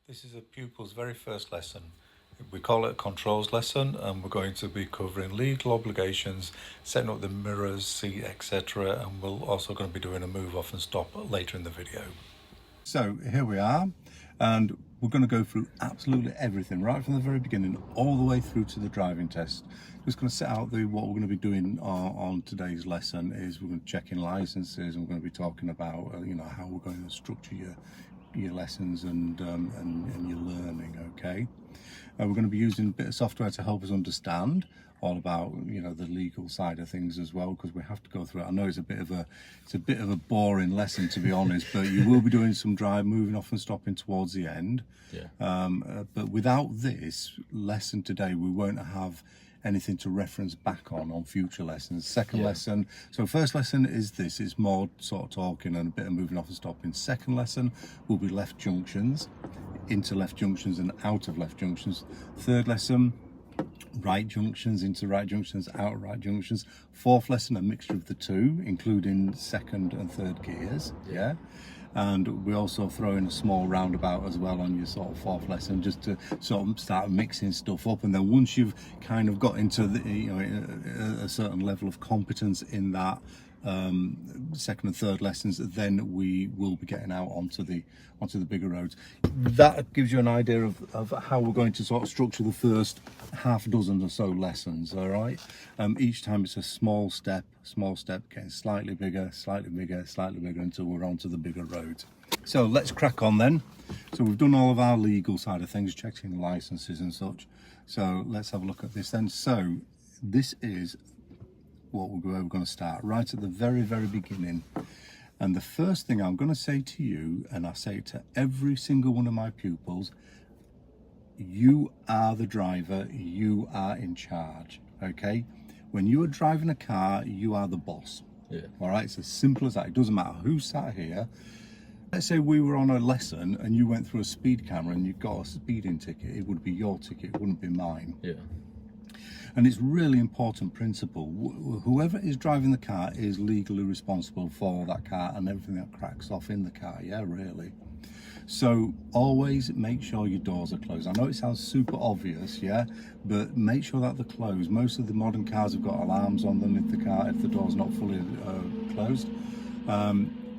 This is a pupil's very first lesson. We call it a controls lesson, and we're going to be covering legal obligations, setting up the mirrors, seat, etc. And we're also going to be doing a move off and stop later in the video. So here we are, and we're going to go through absolutely everything right from the very beginning all the way through to the driving test. Just going to set out what we're going to be doing on today's lesson is we're going to check in licenses, and we're going to be talking about how we're going to structure your lessons and your learning. Okay, we're going to be using a bit of software to help us understand all about the legal side of things as well, because we have to go through it. I know it's a bit of a boring lesson, to be honest, but you will be doing some moving off and stopping towards the end. But without this lesson today, we won't have anything to reference back on future lessons. Second lesson, so first lesson is this, it's more sort of talking and a bit of moving off and stopping. Second lesson will be left junctions, into left junctions and out of left junctions. Third lesson, right junctions, into right junctions, out of right junctions. Fourth lesson, a mixture of the two, including second and third gears. And we also throw in a small roundabout as well on your sort of fourth lesson, just to sort of start mixing stuff up. And then once you've kind of got into a certain level of competence in that second and third lessons, then we will be getting out onto the bigger roads. That gives you an idea of how we're going to sort of structure the first half dozen or so lessons. All right, each time it's a small step, getting slightly bigger, slightly bigger, slightly bigger, until we're onto the bigger roads. So let's crack on then. So we've done all of our legal side of things, checking licenses and such. So let's have a look at this then. So this is where we're going to start, right at the very beginning. And the first thing I'm going to say to you, and I say it to every single one of my pupils, you are the driver, you are in charge. Okay, when you are driving a car, you are the boss. All right, it's as simple as that. It doesn't matter who sat here. Let's say we were on a lesson and you went through a speed camera and you got a speeding ticket. It would be your ticket, it wouldn't be mine. And it's really important principle. Whoever is driving the car is legally responsible for that car and everything that cracks off in the car. Really. So always make sure your doors are closed. I know it sounds super obvious, but make sure that they're closed. Most of the modern cars have got alarms on them if the door's not fully closed.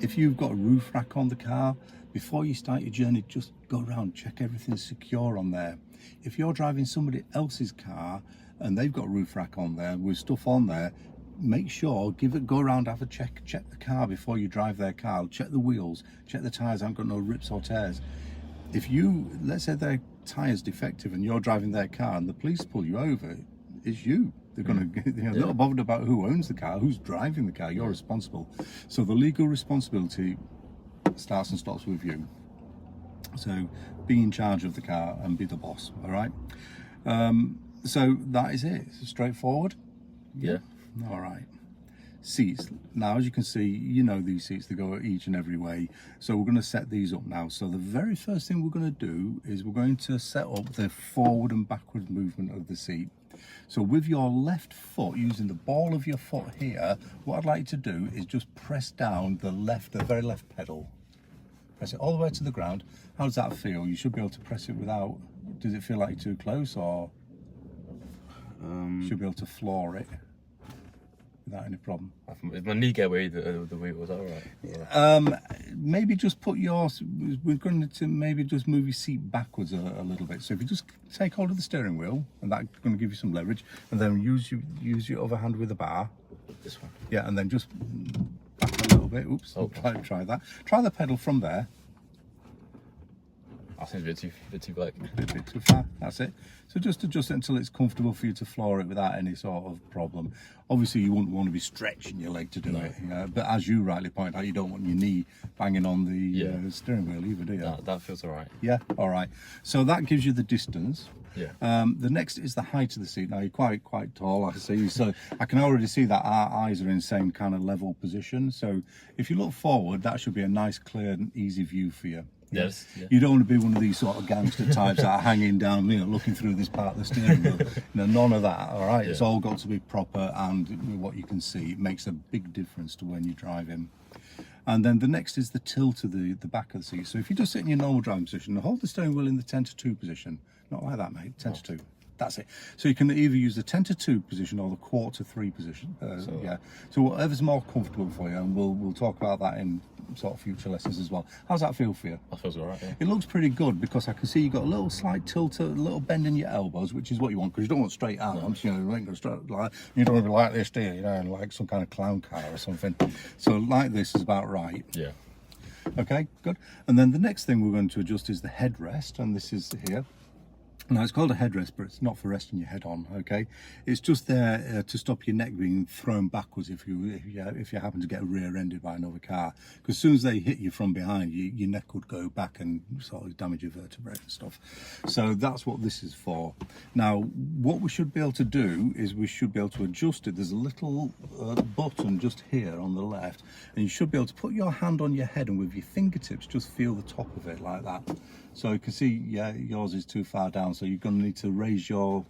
If you've got a roof rack on the car, before you start your journey, just go around, check everything's secure on there. If you're driving somebody else's car and they've got a roof rack on there with stuff on there, make sure, go around, have a check the car before you drive their car, check the wheels, check the tyres haven't got no rips or tears. If let's say their tyre's defective and you're driving their car and the police pull you over, it's you. They're going to, they're not bothered about who owns the car, who's driving the car, you're responsible. So the legal responsibility starts and stops with you. So be in charge of the car and be the boss, all right? So that is it. It's straightforward. All right. Seats. Now, as you can see, these seats, they go each and every way. So we're going to set these up now. So the very first thing we're going to do is we're going to set up the forward and backward movement of the seat. So with your left foot, using the ball of your foot here, what I'd like you to do is just press down the very left pedal. Press it all the way to the ground. How does that feel? You should be able to press it without, does it feel like you're too close, or should be able to floor it without any problem? If my knee get away the wheel, was that alright? Maybe just we're going to maybe just move your seat backwards a little bit. So if you just take hold of the steering wheel, and that's going to give you some leverage, and then use your other hand with the bar. This one? Yeah, and then just back a little bit. Oops, try that. Try the pedal from there. I think it's a bit too like. A bit too far, that's it. So just adjust it until it's comfortable for you to floor it without any sort of problem. Obviously you wouldn't want to be stretching your leg to do it, but as you rightly point out, you don't want your knee banging on the steering wheel either, do you? That feels alright. Yeah, alright. So that gives you the distance. Yeah. The next is the height of the seat. Now you're quite tall, I see, so I can already see that our eyes are in the same kind of level position. So if you look forward, that should be a nice, clear and easy view for you. Yes. Yeah. You don't want to be one of these sort of gangster types that are hanging down, looking through this part of the steering wheel. None of that. All right. Yeah. It's all got to be proper, and what you can see, it makes a big difference to when you're driving. And then the next is the tilt of the back of the seat. So if you just sit in your normal driving position, hold the steering wheel in the 10 to 2 position. Not like that, mate. 10 to 2. That's it. So you can either use the 10 to 2 position or the quarter to 3 position. So whatever's more comfortable for you, and we'll talk about that in sort of future lessons as well. How's that feel for you? That feels alright. Yeah. It looks pretty good, because I can see you've got a little slight tilt, a little bend in your elbows, which is what you want, because you don't want straight arms. You ain't going to straight like, you don't want to be like this, do you? Like some kind of clown car or something. So like this is about right. Yeah. Okay, good. And then the next thing we're going to adjust is the headrest, and this is here. Now it's called a headrest, but it's not for resting your head on. Okay, it's just there to stop your neck being thrown backwards if you happen to get rear-ended by another car. Because as soon as they hit you from behind, your neck could go back and sort of damage your vertebrae and stuff. So that's what this is for. Now, what we should be able to do is we should be able to adjust it. There's a little button just here on the left, and you should be able to put your hand on your head and with your fingertips just feel the top of it like that. So you can see, yeah, yours is too far down, so you're going to need to raise your.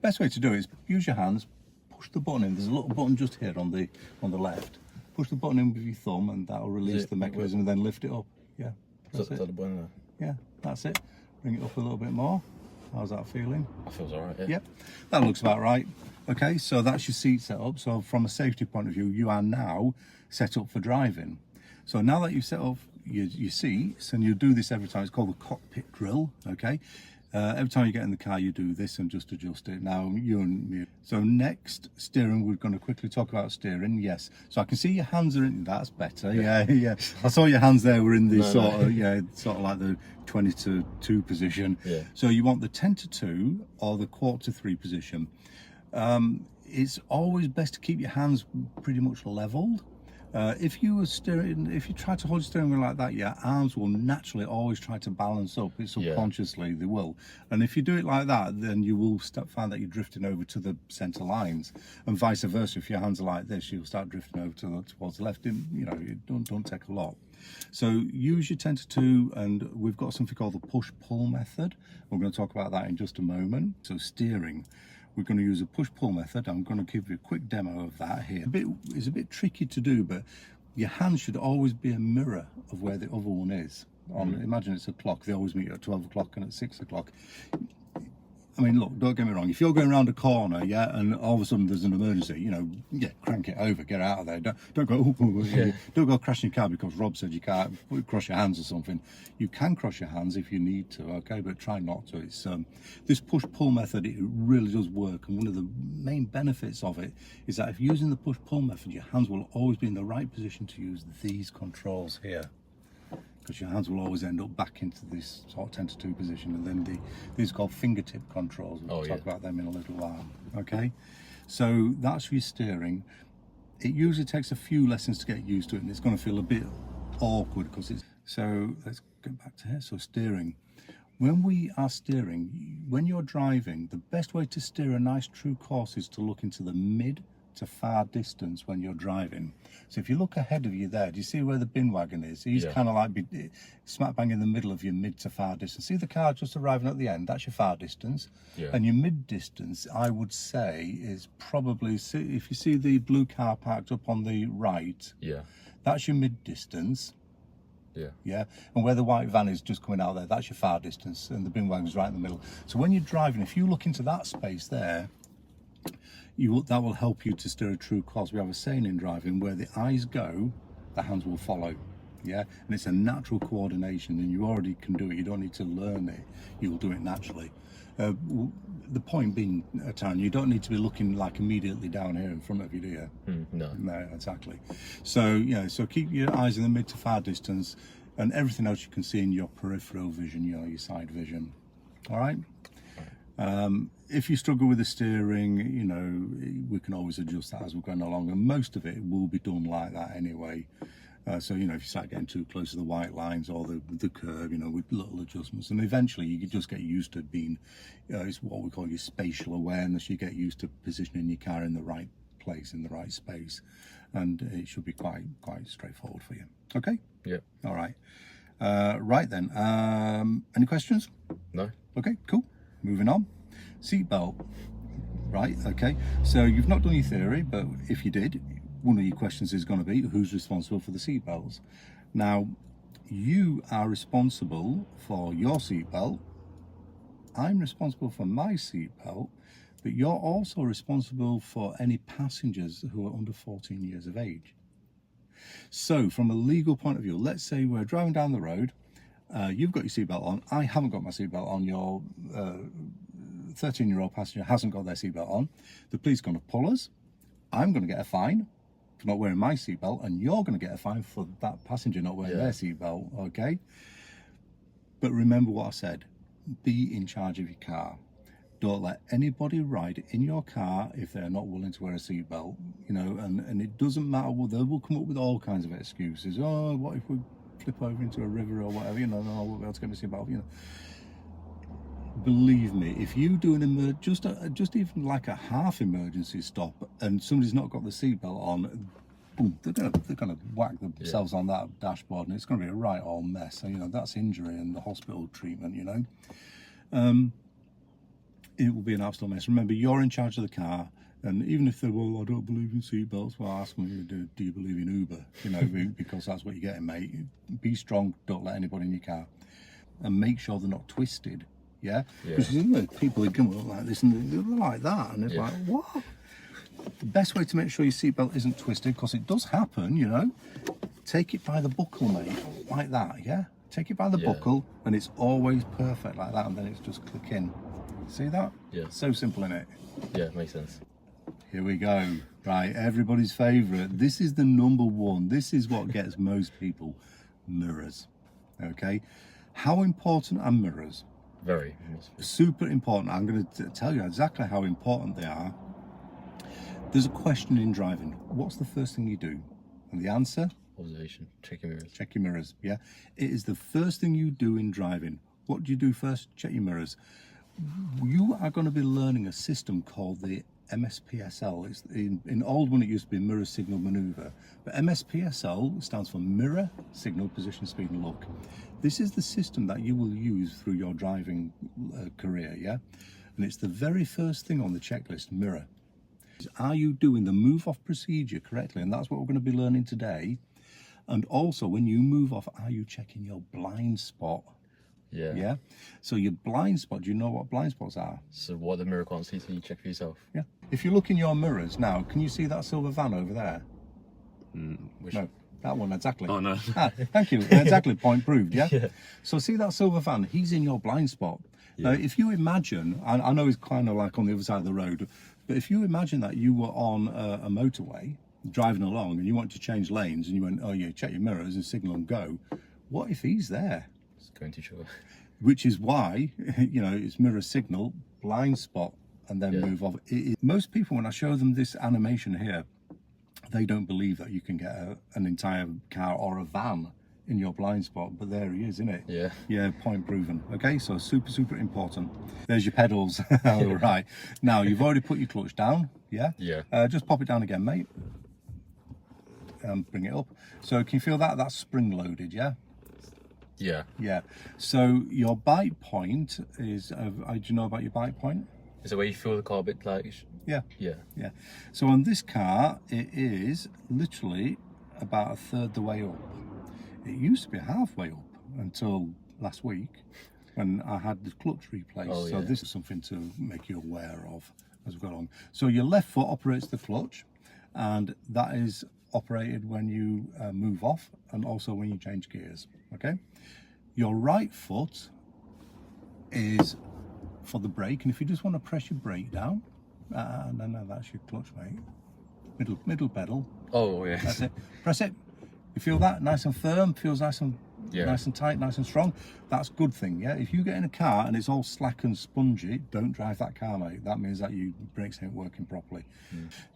Best way to do it is use your hands, push the button in. There's a little button just here on the left. Push the button in with your thumb, and that'll release the mechanism, and then lift it up. Yeah, that's it. The button there? Yeah, that's it. Bring it up a little bit more. How's that feeling? That feels alright. Yeah. Yep, that looks about right. Okay, so that's your seat set up. So from a safety point of view, you are now set up for driving. So now that you've set up your seats, and you do this every time, it's called the cockpit drill. Okay, every time you get in the car, you do this and just adjust it. Now you and me. So next, steering. We're going to quickly talk about steering. Yes, so I can see your hands are in. That's better. Yeah. I saw your hands there were in the sort of like the 20 to 2 position. Yeah. So you want the 10 to 2 or the quarter to 3 position. It's always best to keep your hands pretty much leveled. If you try to hold your steering wheel like that, your arms will naturally always try to balance up. It's subconsciously they will. And if you do it like that, then you will find that you're drifting over to the centre lines, and vice versa. If your hands are like this, you'll start drifting over towards the left. It don't take a lot. So use your 10 to 2, and we've got something called the push-pull method. We're going to talk about that in just a moment. So steering. We're going to use a push-pull method. I'm going to give you a quick demo of that here. It's a bit tricky to do, but your hand should always be a mirror of where the other one is. Imagine it's a clock. They always meet at 12 o'clock and at 6 o'clock. I mean, look, don't get me wrong. If you're going around a corner, and all of a sudden there's an emergency, crank it over, get out of there. Don't go, don't go crashing your car because Rob said you can't cross your hands or something. You can cross your hands if you need to, okay, but try not to. It's this push-pull method. It really does work, and one of the main benefits of it is that if you're using the push-pull method, your hands will always be in the right position to use these controls here. Because your hands will always end up back into this sort of 10 to 2 position, and then these are called fingertip controls. We'll talk about them in a little while. Okay, so that's your steering. It usually takes a few lessons to get used to it, and it's going to feel a bit awkward because it's. So let's get back to here. So steering. When we are steering, when you're driving, the best way to steer a nice true course is to look into the mid to far distance when you're driving. So if you look ahead of you there, do you see where the bin wagon is? He's kind of like smack bang in the middle of your mid to far distance. See the car just arriving at the end? That's your far distance. And your mid distance, I would say, is probably, if you see the blue car parked up on the right, that's your mid distance. And where the white van is just coming out there, that's your far distance, and the bin wagon's right in the middle. So when you're driving, if you look into that space there, that will help you to steer a true course. We have a saying in driving, where the eyes go, the hands will follow. And it's a natural coordination, and you already can do it. You don't need to learn it. You'll do it naturally. The point being, Taran, you don't need to be looking like immediately down here in front of you, do you? No, exactly. So so keep your eyes in the mid to far distance, and everything else you can see in your peripheral vision, your side vision. All right. If you struggle with the steering, we can always adjust that as we're going along, and most of it will be done like that anyway. So if you start getting too close to the white lines or the curve, with little adjustments, and eventually you can just get used to being, it's what we call your spatial awareness. You get used to positioning your car in the right place, in the right space, and it should be quite straightforward for you. Okay. Yeah. All right. Right then, any questions? No. Okay, cool. Moving on. Seatbelt. Right, okay. So you've not done your theory, but if you did, one of your questions is going to be who's responsible for the seatbelts. Now, you are responsible for your seatbelt. I'm responsible for my seatbelt, but you're also responsible for any passengers who are under 14 years of age. So from a legal point of view, let's say we're driving down the road, you've got your seatbelt on, I haven't got my seatbelt on, your 13-year-old passenger hasn't got their seatbelt on, the police are going to pull us, I'm going to get a fine for not wearing my seatbelt, and you're going to get a fine for that passenger not wearing their seatbelt, okay? But remember what I said, be in charge of your car. Don't let anybody ride in your car if they're not willing to wear a seatbelt, you know, and it doesn't matter, they will come up with all kinds of excuses. Oh, what if we flip over into a river or whatever, you know, no, we'll be able to get my seatbelt, you know. Believe me, if you do an just even like a half emergency stop and somebody's not got the seatbelt on, boom, they're gonna whack themselves on that dashboard, and it's gonna be a right old mess. So, you know, that's injury and the hospital treatment, you know. It will be an absolute mess. Remember, you're in charge of the car, and even if they're, well, I don't believe in seatbelts, well, ask them, do you believe in Uber? You know, because that's what you're getting, mate. Be strong, don't let anybody in your car, and make sure they're not twisted. Yeah, because you know, people who come up like this and they're like that, and it's like, what? The best way to make sure your seatbelt isn't twisted, because it does happen, you know, take it by the buckle, mate, like that. Yeah, take it by the buckle, and it's always perfect like that, and then it's just click in. See that? Yeah. So simple, innit? Yeah, makes sense. Here we go. Right, everybody's favourite. This is the number one. This is what gets most people. Mirrors. Okay. How important are mirrors? Very. Super important. I'm going to tell you exactly how important they are. There's a question in driving. What's the first thing you do? And the answer? Observation. Check your mirrors. Check your mirrors. Yeah. It is the first thing you do in driving. What do you do first? Check your mirrors. You are going to be learning a system called the MSPSL. It's in old one it used to be mirror signal maneuver, but MSPSL stands for mirror signal position speed and look. This is the system that you will use through your driving career, yeah, and it's the very first thing on the checklist. Mirror. Are you doing the move off procedure correctly? And that's what we're going to be learning today. And also, when you move off, are you checking your blind spot? Yeah. So your blind spot, do you know what blind spots are? So what the mirror can't see, so you check for yourself. Yeah. If you look in your mirrors now, can you see that silver van over there? Which... No, that one, exactly. Oh, no. Thank you. Exactly, point proved, yeah? So see that silver van, he's in your blind spot. Now, if you imagine, I know he's kind of like on the other side of the road, but if you imagine that you were on a motorway, driving along, and you want to change lanes, and you went, oh yeah, check your mirrors and signal and go, what if he's there? Going too short. Which is why, you know, it's mirror signal, blind spot, and then move off. Most people, when I show them this animation here, they don't believe that you can get an entire car or a van in your blind spot, but there he is, isn't it? Yeah. Yeah, point proven. Okay, so super important. There's your pedals. All right. Now, you've already put your clutch down, yeah? Yeah. Just pop it down again, mate. Bring it up. So can you feel that? That's spring loaded, yeah? Yeah. So your bite point is, do you know about your bite point? Is it where you feel the car a bit like... Yeah. Yeah. So on this car, it is literally about a third the way up. It used to be halfway up until last week when I had the clutch replaced. Oh, so this is something to make you aware of as we go along. So your left foot operates the clutch, and that is operated when you move off and also when you change gears, okay? Your right foot is for the brake, and if you just want to press your brake down, no, that's your clutch, mate. Middle pedal. Oh, yeah. That's it. Press it. You feel that? Nice and firm, feels nice and nice and tight, nice and strong. That's a good thing, yeah? If you get in a car and it's all slack and spongy, don't drive that car, mate. That means that your brakes ain't working properly.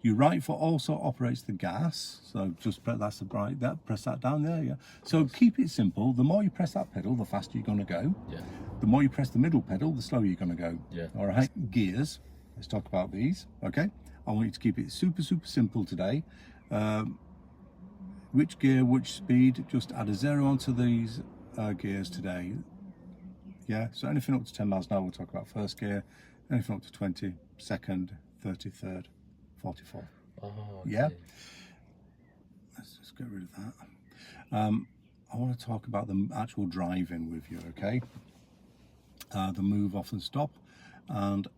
Your right foot also operates the gas, so just press, that's the right, press that down there, yeah? So keep it simple. The more you press that pedal, the faster you're gonna go. Yeah. The more you press the middle pedal, the slower you're gonna go. Yeah. All right, gears, let's talk about these, okay? I want you to keep it super simple today. Which gear, which speed, just add a 0 onto these gears today. Yeah, so anything up to 10 miles an hour, we'll talk about first gear. Anything up to 20, second, 33rd, 44th. Oh, okay. Yeah. Let's just get rid of that. I want to talk about the actual driving with you, okay? The move off and stop. And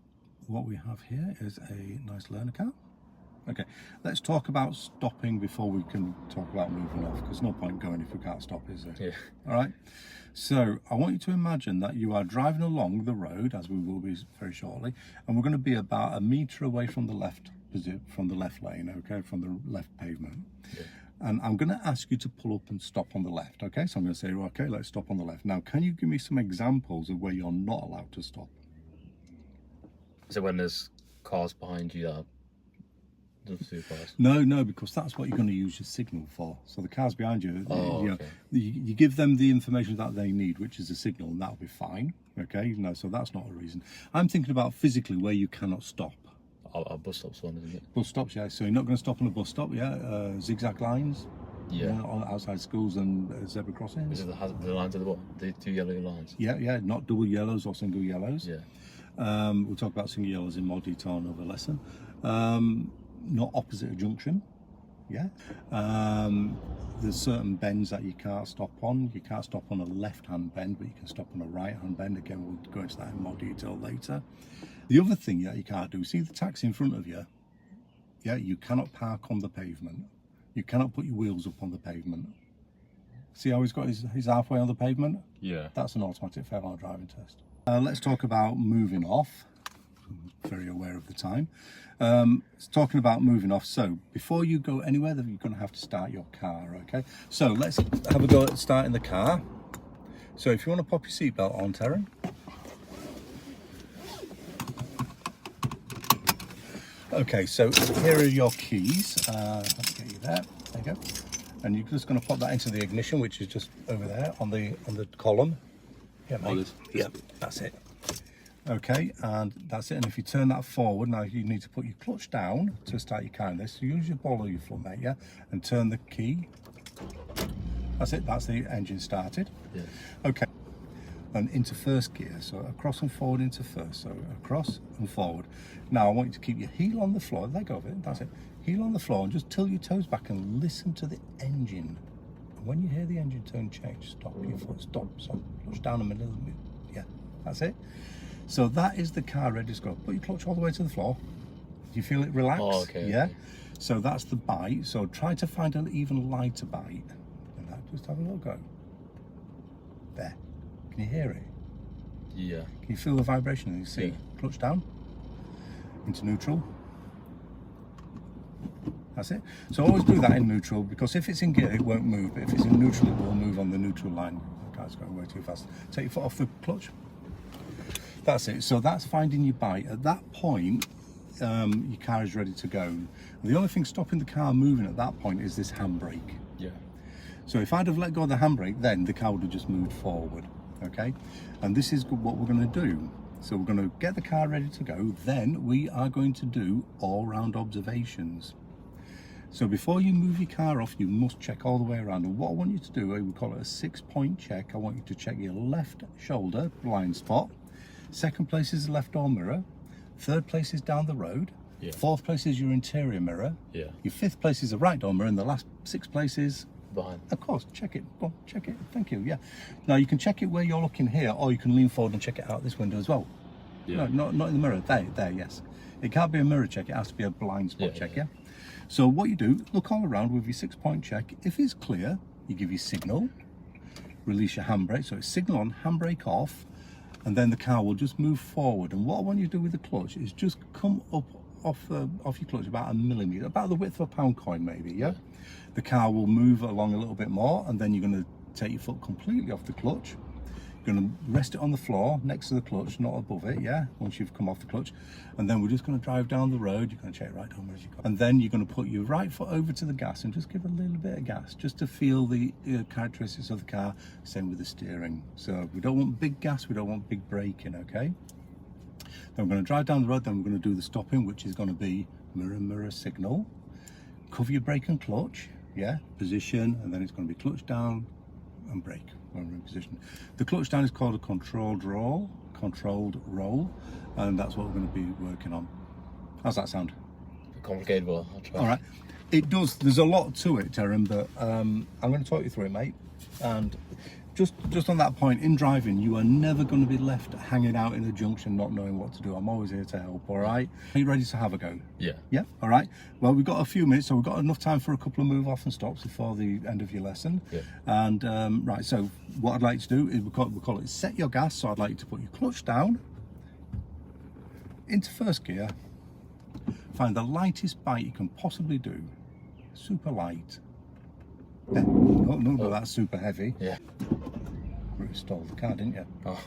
what we have here is a nice learner car. Okay, let's talk about stopping before we can talk about moving off, because no point going if we can't stop, is there? Yeah. All right. So I want you to imagine that you are driving along the road, as we will be very shortly, and we're going to be about a metre away from the left lane, okay, from the left pavement. Yeah. And I'm going to ask you to pull up and stop on the left, okay? So I'm going to say, okay, let's stop on the left. Now, can you give me some examples of where you're not allowed to stop? So when there's cars behind you that doesn't too fast. No, because that's what you're going to use your signal for. So the cars behind you, Okay. you give them the information that they need, which is a signal, and that'll be fine, okay? No, so that's not a reason. I'm thinking about physically where you cannot stop. Our bus stop's one, isn't it? Bus stops, yeah. So you're not going to stop on a bus stop, yeah? Zigzag lines, Yeah. outside schools and zebra crossings. Is it the lines of the what? The two yellow lines? Yeah, not double yellows or single yellows. Yeah. We'll talk about single yellows in more detail in another lesson. Not opposite a junction. Yeah. There's certain bends that you can't stop on. You can't stop on a left-hand bend, but you can stop on a right-hand bend. Again, we'll go into that in more detail later. The other thing that you can't do, see the taxi in front of you? Yeah, you cannot park on the pavement. You cannot put your wheels up on the pavement. See how he's got his halfway on the pavement? Yeah. That's an automatic fail on a driving test. Let's talk about moving off. I'm very aware of the time. It's talking about moving off. So before you go anywhere, then you're going to have to start your car, okay? So let's have a go at starting the car. So if you want to pop your seatbelt on, Taran. Okay, so here are your keys. Let's get you there. There you go. And you're just going to pop that into the ignition, which is just over there on the column. Yeah, mate. Yeah, that's it. Okay, and that's it. And if you turn that forward, now you need to put your clutch down to start your car in this. So use your ball or your foot, mate, yeah? And turn the key. That's it, that's the engine started. Yeah. Okay, and into first gear. So across and forward into first. So across and forward. Now I want you to keep your heel on the floor, leg over it, that's it. Heel on the floor and just tilt your toes back and listen to the engine. And when you hear the engine tone change, stop your foot, stop. So clutch down a minute, yeah, that's it. So that is the car ready to go. Put your clutch all the way to the floor. Do you feel it relax? Oh, okay. Yeah. Okay. So that's the bite. So try to find an even lighter bite. And that, just have a little go. There. Can you hear it? Yeah. Can you feel the vibration in your seat? Yeah. Clutch down. Into neutral. That's it. So always do that in neutral, because if it's in gear, it won't move. But if it's in neutral, it will move on the neutral line. The car's going way too fast. Take your foot off the clutch. That's it. So that's finding your bite. At that point, your car is ready to go. And the only thing stopping the car moving at that point is this handbrake. Yeah. So if I'd have let go of the handbrake, then the car would have just moved forward. Okay, and this is what we're going to do. So we're going to get the car ready to go. Then we are going to do all-round observations. So before you move your car off, you must check all the way around. And what I want you to do, we call it a 6-point check. I want you to check your left shoulder blind spot. Second place is the left door mirror. Third place is down the road. Yeah. Fourth place is your interior mirror. Yeah. Your fifth place is the right door mirror, and the last 6 places, Behind. of course, check it. Go on, check it. Thank you. Yeah. Now you can check it where you're looking here, or you can lean forward and check it out this window as well. Yeah. No, not in the mirror. There. Yes. It can't be a mirror check. It has to be a blind spot Yeah, check. yeah. Yeah. So what you do, look all around with your 6-point check. If it's clear, you give your signal, release your handbrake. So it's signal on, handbrake off, and then the car will just move forward. And what I want you to do with the clutch is just come up off your clutch about 1 millimetre, about the width of a pound coin maybe, yeah? The car will move along a little bit more, and then you're going to take your foot completely off the clutch. You're going to rest it on the floor next to the clutch, not above it, yeah? Once you've come off the clutch. And then we're just going to drive down the road. You're going to check right home as you go. And then you're going to put your right foot over to the gas and just give a little bit of gas, just to feel the characteristics of the car. Same with the steering. So we don't want big gas, we don't want big braking, okay? Then we're going to drive down the road, then we're going to do the stopping, which is going to be mirror signal. Cover your brake and clutch, yeah? Position, and then it's going to be clutch down and brake. when we're in position. The clutch down is called a controlled roll, and that's what we're going to be working on. How's that sound? Complicated, but I'll try. All right. It does. There's a lot to it, Taran, but I'm going to talk you through it, mate. And just on that point, in driving, you are never going to be left hanging out in a junction not knowing what to do. I'm always here to help. All right. Are you ready to have a go? Yeah. Yeah. All right. Well, we've got a few minutes, so we've got enough time for a couple of move off and stops before the end of your lesson. Yeah. And right. So what I'd like to do is we call it set your gas. So I'd like you to put your clutch down into first gear. Find the lightest bite you can possibly do. Super light. No, that's super heavy. Yeah. You stalled the car, didn't you? Oh.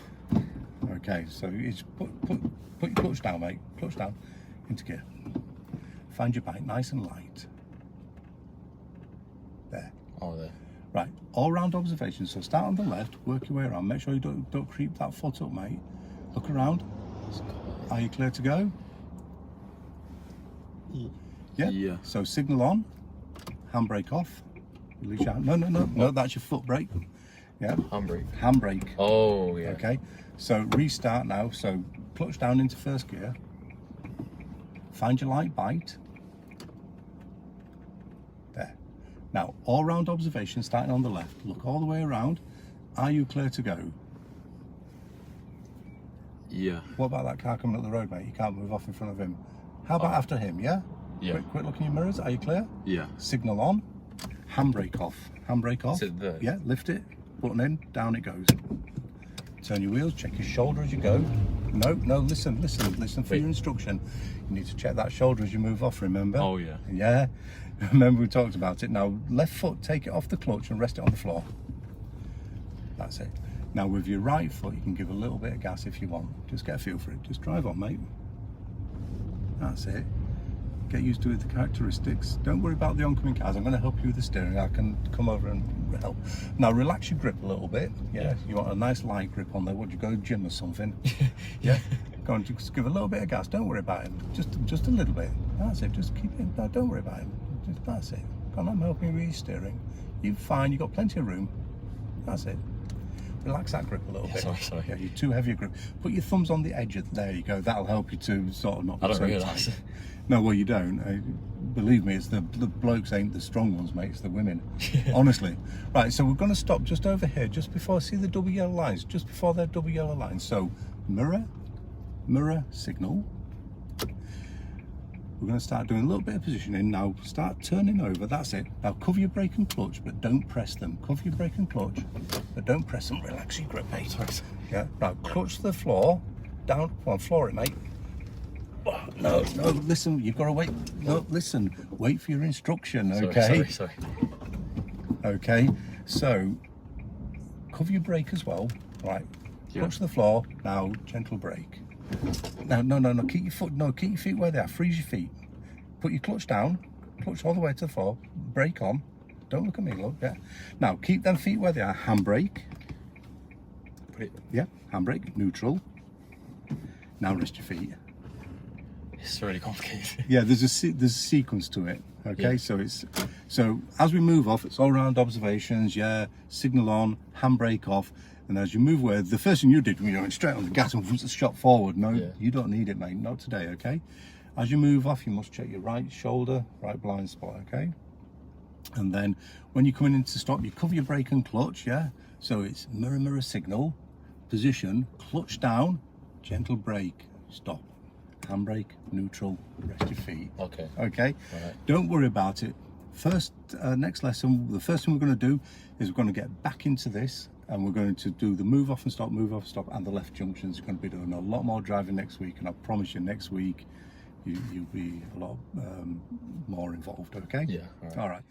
Okay, so it's put your clutch down, mate. Clutch down into gear. Find your bite nice and light. There. Oh, there. Right. All round observation. So start on the left, work your way around. Make sure you don't creep that foot up, mate. Look around. Are you clear to go? Yeah. Yeah. So signal on, handbrake off. Release your hand. No, that's your foot brake. Yeah. Handbrake. Oh, yeah. Okay. So restart now. So clutch down into first gear. Find your light bite. There. Now all round observation starting on the left. Look all the way around. Are you clear to go? Yeah. What about that car coming up the road, mate? You can't move off in front of him. How about after him, yeah? Yeah. Quick look in your mirrors. Are you clear? Yeah. Signal on. Handbrake off. Handbrake off. Sit there. Yeah, lift it. Button in. Down it goes. Turn your wheels. Check your shoulder as you go. No, listen for your instruction. You need to check that shoulder as you move off, remember? Oh, yeah. Yeah. Remember we talked about it. Now, left foot, take it off the clutch and rest it on the floor. That's it. Now, with your right foot, you can give a little bit of gas if you want. Just get a feel for it. Just drive on, mate. That's it. Get used to the characteristics. Don't worry about the oncoming cars. I'm going to help you with the steering. I can come over and help. Now relax your grip a little bit. Yeah. You want a nice light grip on there. Would you go to the gym or something? Yeah. Go on, just give a little bit of gas. Don't worry about him. Just a little bit. That's it. Just keep it. No, don't worry about him. That's it. Come on, I'm helping you with your steering. You're fine. You've got plenty of room. That's it. Relax that grip a little bit. Sorry. Yeah, you're too heavy a grip. Put your thumbs on the edge of. There you go. That'll help you to sort of not. I don't so realise. tight. No, well, you don't. Believe me, it's the blokes ain't the strong ones, mate. It's the women. Honestly. Right, so we're going to stop just over here, just before, see the double yellow lines, just before that double yellow lines. So mirror, signal. We're going to start doing a little bit of positioning. Now start turning over. That's it. Now cover your brake and clutch, but don't press them. Cover your brake and clutch, but don't press them. Relax your grip, mate. Yeah. Now clutch to the floor. Down. Come on, floor it, mate. No, listen, you've got to wait. No, listen, wait for your instruction, okay? Sorry. Okay, so cover your brake as well, right? Yeah. Clutch to the floor, now gentle brake. No, keep your feet where they are, freeze your feet. Put your clutch down, clutch all the way to the floor, brake on. Don't look at me, look, yeah. Now, keep them feet where they are, handbrake. Yeah, handbrake, neutral. Now rest your feet. It's really complicated. Yeah, there's a sequence to it. Okay, Yeah. so as we move off, it's all round observations. Yeah, signal on, handbrake off, and as you move away, the first thing you did when you went straight on the gas and shot forward. No, you don't need it, mate. Not today. Okay. As you move off, you must check your right shoulder, right blind spot. Okay. And then when you're coming into stop, you cover your brake and clutch. Yeah. So it's mirror signal, position, clutch down, gentle brake, stop. Handbrake, neutral, rest your feet. Okay. Okay. Right. Don't worry about it. Next lesson, the first thing we're going to do is we're going to get back into this, and we're going to do the move off and stop, and the left junctions. You're going to be doing a lot more driving next week, and I promise you, next week you'll be a lot more involved. Okay. Yeah. All right.